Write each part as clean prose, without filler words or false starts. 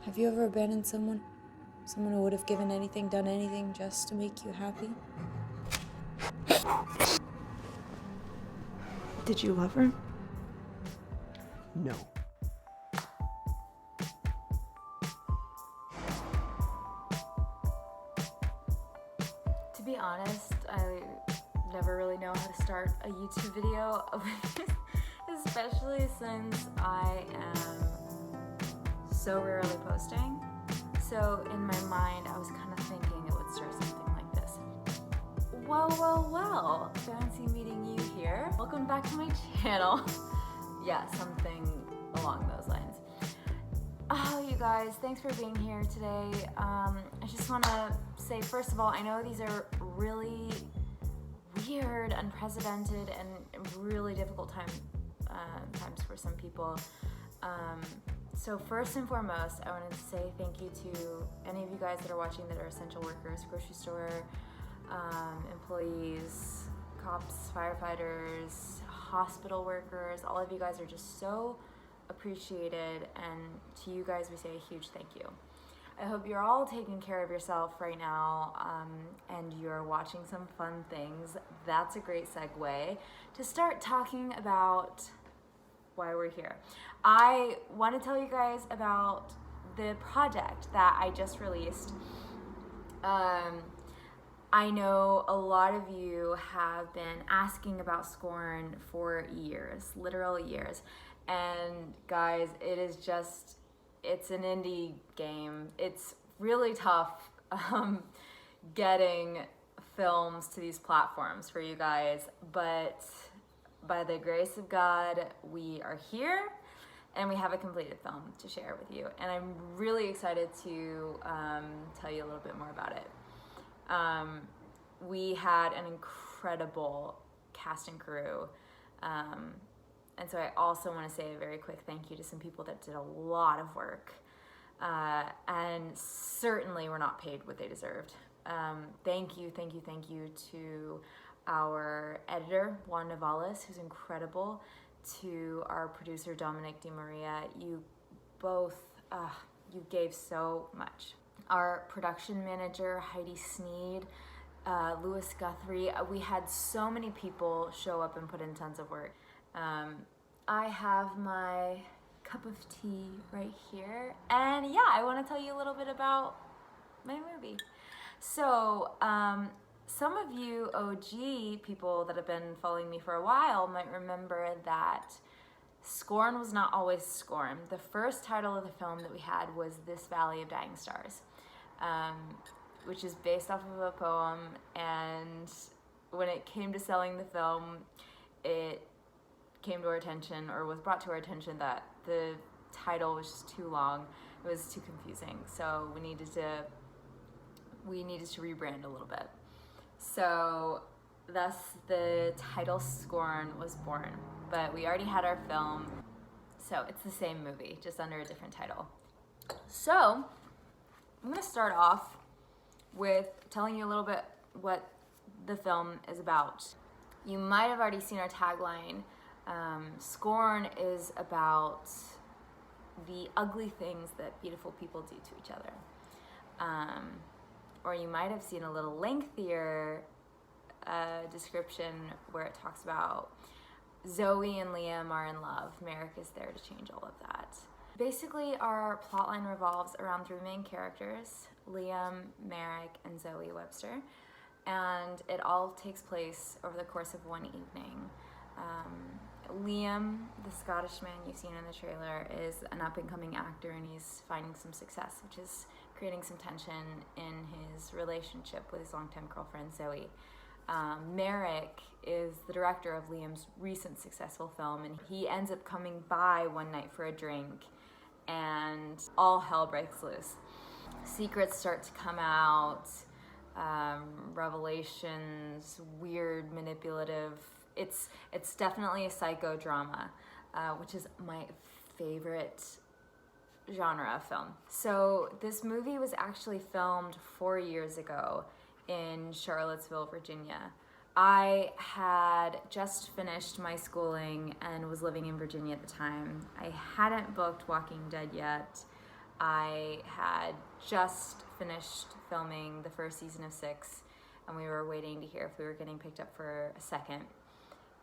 Have you ever abandoned someone? Someone who would have given anything, done anything just to make you happy? Did you love her? No. To be honest, I never really know how to start a YouTube video, especially since I am so rarely posting. So in my mind, I was kind of thinking it would start something like this. Well, fancy meeting you here. Welcome back to my channel. Yeah, something along those lines. Oh, you guys, thanks for being here today. I just want to say, first of all, I know these are really weird, unprecedented, and really difficult times for some people. So first and foremost, I wanted to say thank you to any of you guys that are watching that are essential workers, grocery store employees, cops, firefighters, hospital workers. All of you guys are just so appreciated, and to you guys we say a huge thank you. I hope you're all taking care of yourself right now, and you're watching some fun things. That's a great segue to start talking about why we're here. I want to tell you guys about the project that I just released. I know a lot of you have been asking about SCORN for years, literal years. And guys, it's an indie game. It's really tough getting films to these platforms for you guys, but by the grace of God, we are here and we have a completed film to share with you. And I'm really excited to tell you a little bit more about it. We had an incredible cast and crew. And so I also want to say a very quick thank you to some people that did a lot of work and certainly were not paid what they deserved. Thank you to our editor, Juan Navales, who's incredible, to our producer, Dominic DeMaria. You both, you gave so much. Our production manager, Heidi Sneed, Louis Guthrie. We had so many people show up and put in tons of work. I have my cup of tea right here, and yeah, I want to tell you a little bit about my movie. So, some of you OG people that have been following me for a while might remember that SCORN was not always SCORN. The first title of the film that we had was This Valley of Dying Stars, which is based off of a poem, and when it came to selling the film, it came to our attention, or was brought to our attention, that the title was just too long. It was too confusing, so we needed to rebrand a little bit. So thus the title SCORN was born, but we already had our film, so it's the same movie, just under a different title. So I'm gonna start off with telling you a little bit what the film is about. You might have already seen our tagline. SCORN is about the ugly things that beautiful people do to each other. Or you might have seen a little lengthier description where it talks about Zoe and Liam are in love. Merrick is there to change all of that. Basically, our plotline revolves around three main characters, Liam, Merrick, and Zoe Webster. And it all takes place over the course of one evening. Liam, the Scottish man you've seen in the trailer, is an up-and-coming actor, and he's finding some success, which is creating some tension in his relationship with his longtime girlfriend, Zoe. Merrick is the director of Liam's recent successful film, and he ends up coming by one night for a drink, and all hell breaks loose. Secrets start to come out, revelations, weird, manipulative. It's definitely a psychodrama, which is my favorite genre of film. So this movie was actually filmed 4 years ago in Charlottesville, Virginia. I had just finished my schooling and was living in Virginia at the time. I hadn't booked Walking Dead yet. I had just finished filming the first season of 6, and we were waiting to hear if we were getting picked up for a second.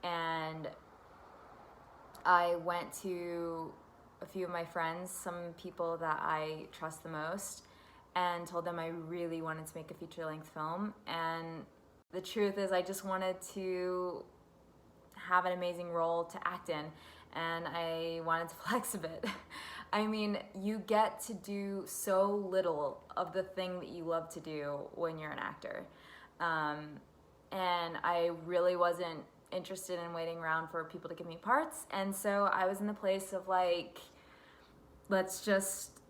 And I went to a few of my friends, some people that I trust the most, and told them I really wanted to make a feature-length film. And the truth is, I just wanted to have an amazing role to act in, and I wanted to flex a bit. I mean, you get to do so little of the thing that you love to do when you're an actor. And I really wasn't interested in waiting around for people to give me parts, and so I was in the place of like, let's just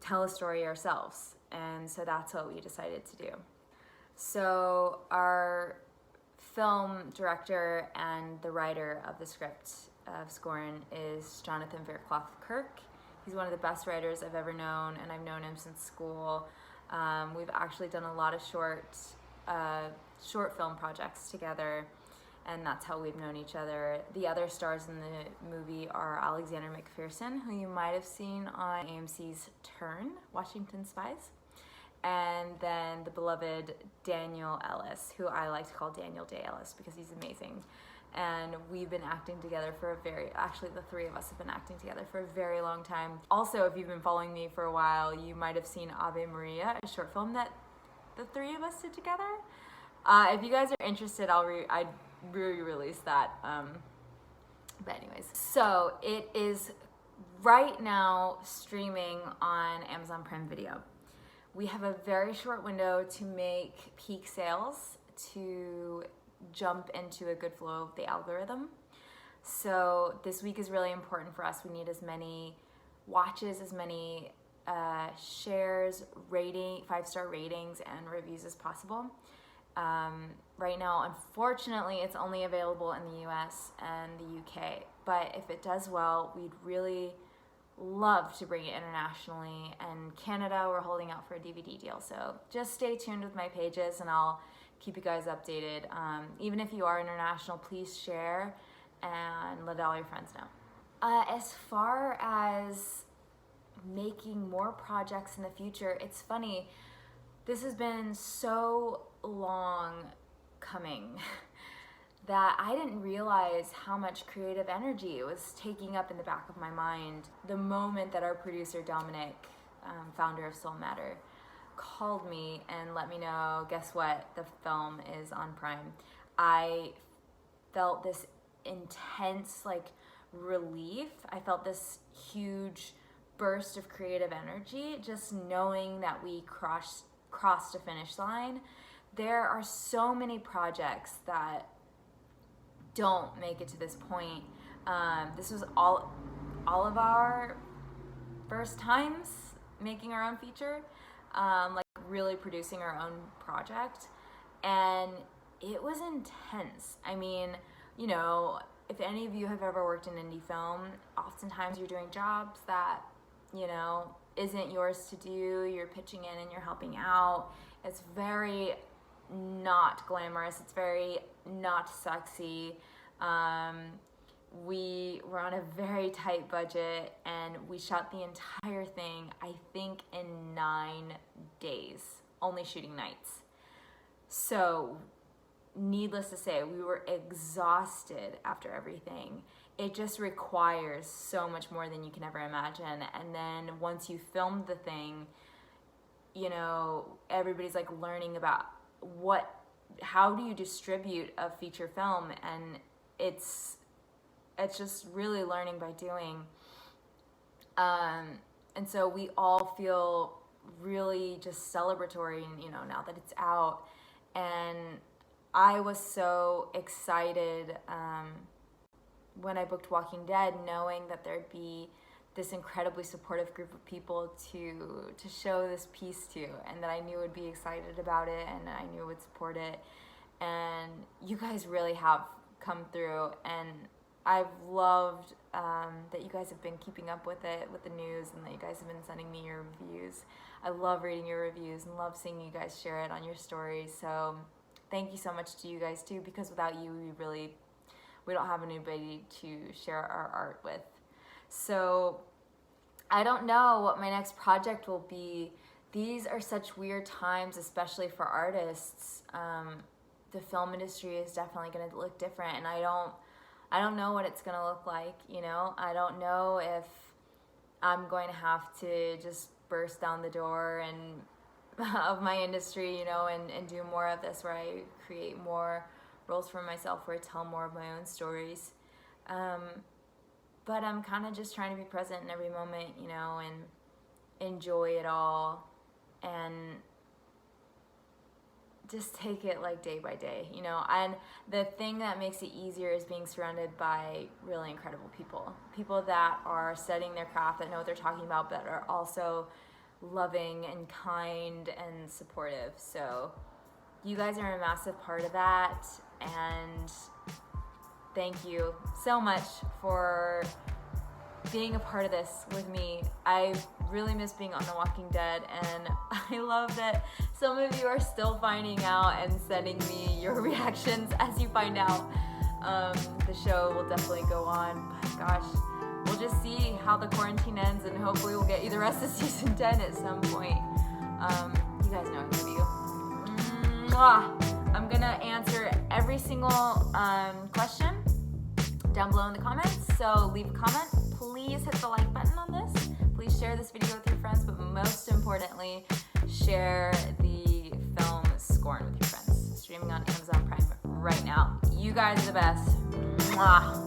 tell a story ourselves. And so that's what we decided to do. So our film director and the writer of the script of SCORN is Jonathan Faircloth-Kirk. He's one of the best writers I've ever known, and I've known him since school. We've actually done a lot of short film projects together, and that's how we've known each other. The other stars in the movie are Alexander McPherson, who you might have seen on AMC's Turn, Washington Spies, and then the beloved Daniel Ellis, who I like to call Daniel Day Ellis because he's amazing. And we've been acting together for actually the three of us have been acting together for a very long time. Also, if you've been following me for a while, you might have seen Ave Maria, a short film that the three of us did together. If you guys are interested, I'd re-release that. But anyways, so it is right now streaming on Amazon Prime Video. We have a very short window to make peak sales to jump into a good flow of the algorithm. So this week is really important for us. We need as many watches, as many shares, 5-star ratings, and reviews as possible. Right now, unfortunately, it's only available in the US and the UK, but if it does well, we'd really love to bring it internationally. And Canada, we're holding out for a DVD deal, so just stay tuned with my pages and I'll keep you guys updated. Even if you are international, please share and let all your friends know. As far as making more projects in the future, it's funny, this has been so long coming that I didn't realize how much creative energy it was taking up in the back of my mind. The moment that our producer Dominic, founder of Soul Matter, called me and let me know, guess what, the film is on Prime, I felt this intense relief. I felt this huge burst of creative energy just knowing that we crossed a finish line. There are so many projects that don't make it to this point. This was all of our first times making our own feature, really producing our own project, and it was intense. I mean, if any of you have ever worked in indie film, oftentimes you're doing jobs that, isn't yours to do. You're pitching in and you're helping out. It's very not glamorous. It's very not sexy. We were on a very tight budget and we shot the entire thing, I think, in 9 days, only shooting nights. So needless to say, we were exhausted after everything. It just requires so much more than you can ever imagine. And then once you filmed the thing, everybody's learning about how do you distribute a feature film, and it's just really learning by doing. And so we all feel really just celebratory, now that it's out. And I was so excited when I booked Walking Dead, knowing that there'd be this incredibly supportive group of people to show this piece to, and that I knew would be excited about it, and I knew would support it. And you guys really have come through, and I've loved that you guys have been keeping up with it, with the news, and that you guys have been sending me your reviews. I love reading your reviews and love seeing you guys share it on your stories. So thank you so much to you guys too, because without you, we don't have anybody to share our art with. So I don't know what my next project will be. These are such weird times, especially for artists. The film industry is definitely going to look different, and I don't know what it's going to look like, you know? I don't know if I'm going to have to just burst down the door and of my industry, you know, and do more of this where I create more roles for myself, where I tell more of my own stories. But I'm kind of just trying to be present in every moment, you know, and enjoy it all, and just take it like day by day, you know. And the thing that makes it easier is being surrounded by really incredible people that are studying their craft, that know what they're talking about, but are also loving and kind and supportive. So you guys are a massive part of that, and thank you so much for being a part of this with me. I really miss being on The Walking Dead, and I love that some of you are still finding out and sending me your reactions as you find out. The show will definitely go on, but gosh, we'll just see how the quarantine ends, and hopefully we'll get you the rest of season 10 at some point. You guys know I love you. Mwah! I'm gonna answer every single question down below in the comments, so leave a comment. Please hit the like button on this. Please share this video with your friends, but most importantly, share the film SCORN with your friends. Streaming on Amazon Prime right now. You guys are the best. Mwah.